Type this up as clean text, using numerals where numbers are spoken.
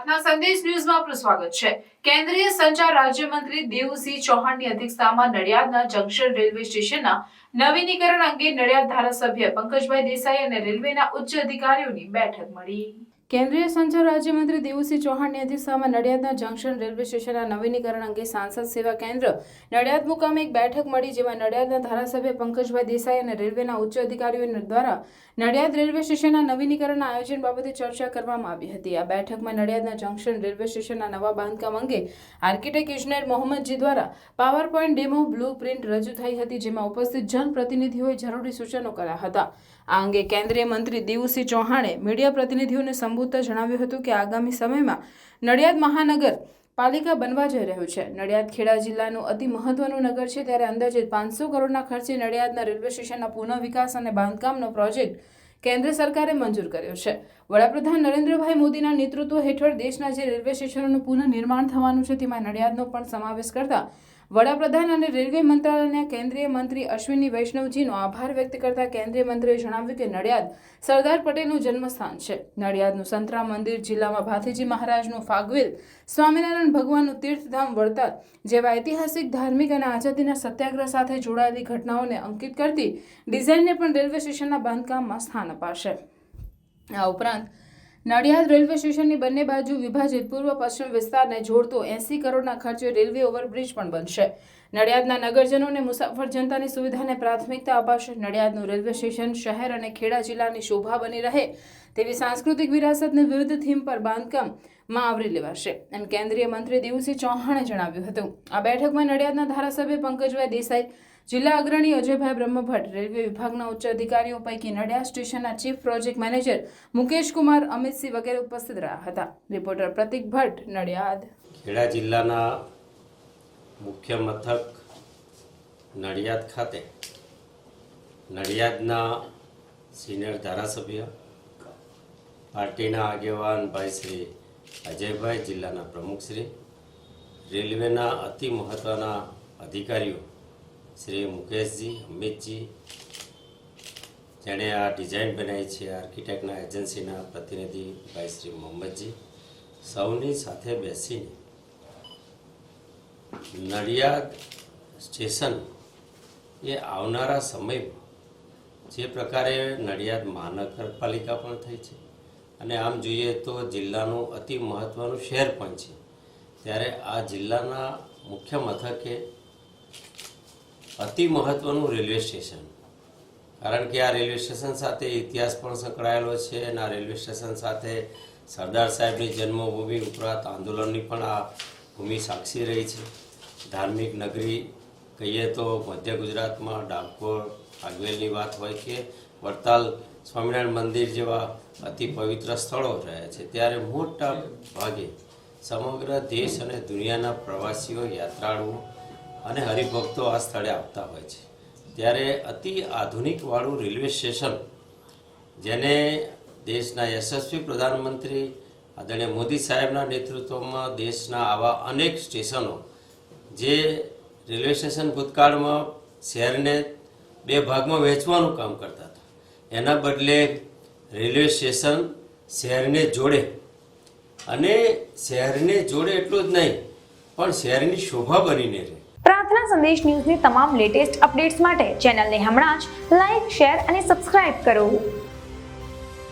પ્રાર્થના સંદેશ ન્યૂઝમાં આપનું સ્વાગત છે। કેન્દ્રીય સંચાર રાજ્યમંત્રી દેવુસિંહ ચૌહાણની અધ્યક્ષતામાં નડિયાદના જંકશન રેલવે સ્ટેશનના નવીનીકરણ અંગે નડિયાદ ધારાસભ્ય પંકજભાઈ દેસાઈ અને રેલવેના ઉચ્ચ અધિકારીઓની બેઠક મળી। કેન્દ્રીય સંચાર રાજ્યમંત્રી દેવુસિંહ ચૌહાણની અધ્યક્ષતામાં નડિયાદના જંકશન રેલવે સ્ટેશનના નવીનીકરણ અંગે સાંસદ સેવા કેન્દ્ર નડિયાદ મુકામે એક બેઠક મળી, જેમાં નડિયાદના ધારાસભ્ય પંકજભાઈ દેસાઈ અને રેલવેના ઉચ્ચ અધિકારીઓ દ્વારા નડિયાદ રેલવે સ્ટેશનના નવીનીકરણના આયોજન બાબતે ચર્ચા કરવામાં આવી હતી। આ બેઠકમાં નડિયાદના જંકશન રેલવે સ્ટેશનના નવા બાંધકામ અંગે આર્કિટેક્ટ ઇજનેર મોહમ્મદજી દ્વારા power point demo blue print રજૂ થઈ હતી, જેમાં ઉપસ્થિત જનપ્રતિનિધિઓએ જરૂરી સૂચનો કર્યા હતા। આ અંગે કેન્દ્રીય મંત્રી દેવુસિંહ ચૌહાણે મીડિયા પ્રતિનિધિઓને સંબોધતા જણાવ્યું હતું કે આગામી સમયમાં નડિયાદ મહાનગર પાલિકા બનવા જઈ રહ્યું છે। નડિયાદ ખેડા જિલ્લાનું અતિ મહત્વનું નગર છે, ત્યારે અંદાજે 500 કરોડના ખર્ચે નડિયાદના રેલવે સ્ટેશનના પુનઃ વિકાસ અને બાંધકામનો પ્રોજેક્ટ કેન્દ્ર સરકારે મંજૂર કર્યો છે। વડાપ્રધાન નરેન્દ્રભાઈ મોદીના નેતૃત્વ હેઠળ દેશના જે રેલવે સ્ટેશનોનું પુનઃ નિર્માણ થવાનું છે, તેમાં નડિયાદનો પણ સમાવેશ કરતા વડાપ્રધાન અને રેલવે મંત્રાલયના કેન્દ્રીય મંત્રી અશ્વિની વૈષ્ણવજીનો આભાર વ્યક્ત કરતા કેન્દ્રીય મંત્રીએ જણાવ્યું કે નડિયાદ સરદાર પટેલનું જન્મસ્થાન છે। નડિયાદનું સંતરામ મંદિર, જિલ્લામાં ભાથીજી મહારાજનું ફાગવેલ, સ્વામિનારાયણ ભગવાનનું તીર્થધામ વડતાલ જેવા ઐતિહાસિક, ધાર્મિક અને આઝાદીના સત્યાગ્રહ સાથે જોડાયેલી ઘટનાઓને અંકિત કરતી ડિઝાઇનને પણ રેલવે સ્ટેશનના બાંધકામમાં સ્થાન અપાશે। આ ઉપરાંત નડિયાદ રેલવે સ્ટેશનની બંને બાજુ વિભાજિત પૂર્વ પશ્ચિમ વિસ્તારને જોડતો 80 કરોડના ખર્ચે રેલવે ઓવરબ્રિજ પણ બનશે। નડિયાદના નગરજનોને મુસાફર જનતાની સુવિધાને પ્રાથમિકતા અપાશે। નડિયાદનું રેલવે સ્ટેશન શહેર અને ખેડા જિલ્લાની શોભા બની રહે તેવી સાંસ્કૃતિક વિરાસતને વિવિધ થીમ પર બાંધકામમાં આવરી લેવાશે, એમ કેન્દ્રીય મંત્રી દેવુસિંહ ચૌહાણે જણાવ્યું હતું। આ બેઠકમાં નડિયાદના ધારાસભ્ય પંકજભાઈ દેસાઈ, જિલ્લા અગ્રણી અજયભાઈ બ્રહ્મભટ્ટ, રેલવે વિભાગના ઉચ્ચ અધિકારીઓ પૈકી નડિયાદ સ્ટેશનના chief project manager Mukesh Kumar, Amitsinh વગેરે ઉપસ્થિત રહ્યા હતા। રિપોર્ટર પ્રતિક ભટ્ટ, નડિયાદ। ખેડા જિલ્લાના મુખ્ય મથક નડિયાદ ખાતે નડિયાદના સિનિયર ધારાસભ્ય, પાર્ટીના આગેવાન ભાઈ શ્રી અજયભાઈ, જિલ્લાના પ્રમુખ શ્રી, રેલવેના અતિ મહત્વના અધિકારીઓ શ્રી મુકેશજી, અમિતજી, જેણે આ ડિઝાઇન બનાવી છે, આર્કિટેક્ટના એજન્સીના પ્રતિનિધિ ભાઈ શ્રી મોહમ્મદજી, સૌની સાથે બેસીને નડિયાદ સ્ટેશન એ આવનારા સમયમાં જે પ્રકારે નડિયાદ મહાનગરપાલિકા પણ થઈ છે અને આમ જોઈએ તો જિલ્લાનું અતિ મહત્ત્વનું શહેર પણ છે, ત્યારે આ જિલ્લાના મુખ્ય મથકે અતિ મહત્ત્વનું રેલવે સ્ટેશન, કારણ કે આ રેલવે સ્ટેશન સાથે ઇતિહાસ પણ સંકળાયેલો છે અને આ રેલવે સ્ટેશન સાથે સરદાર સાહેબની જન્મભૂમિ ઉપરાંત આંદોલનની પણ આ ભૂમિ સાક્ષી રહી છે। ધાર્મિક નગરી કહીએ તો મધ્ય ગુજરાતમાં ડાકોર, ફાગવેલની વાત હોય કે વડતાલ સ્વામિનારાયણ મંદિર જેવા અતિ પવિત્ર સ્થળો રહ્યા છે, ત્યારે મોટા ભાગે સમગ્ર દેશ અને દુનિયાના પ્રવાસીઓ, યાત્રાળુઓ અને હરિભક્તો આ સ્થળે આવતા હોય છે। ત્યારે અતિ આધુનિકવાળું રેલવે સ્ટેશન, જેને દેશના યશસ્વી પ્રધાનમંત્રી આદરણીય મોદી સાહેબના નેતૃત્વમાં દેશના આવા અનેક સ્ટેશનો, જે રેલવે સ્ટેશન ભૂતકાળમાં શહેરને બે ભાગમાં વહેંચવાનું કામ કરતા હતા, એના બદલે રેલવે સ્ટેશન શહેરને જોડે અને શહેરને જોડે એટલું જ નહીં પણ શહેરની શોભા બનીને રહે। પ્રાર્થના સંદેશ ન્યૂઝની તમામ લેટેસ્ટ અપડેટ્સ માટે ચેનલને હમણાં જ લાઈક, શેર અને સબસ્ક્રાઇબ કરો।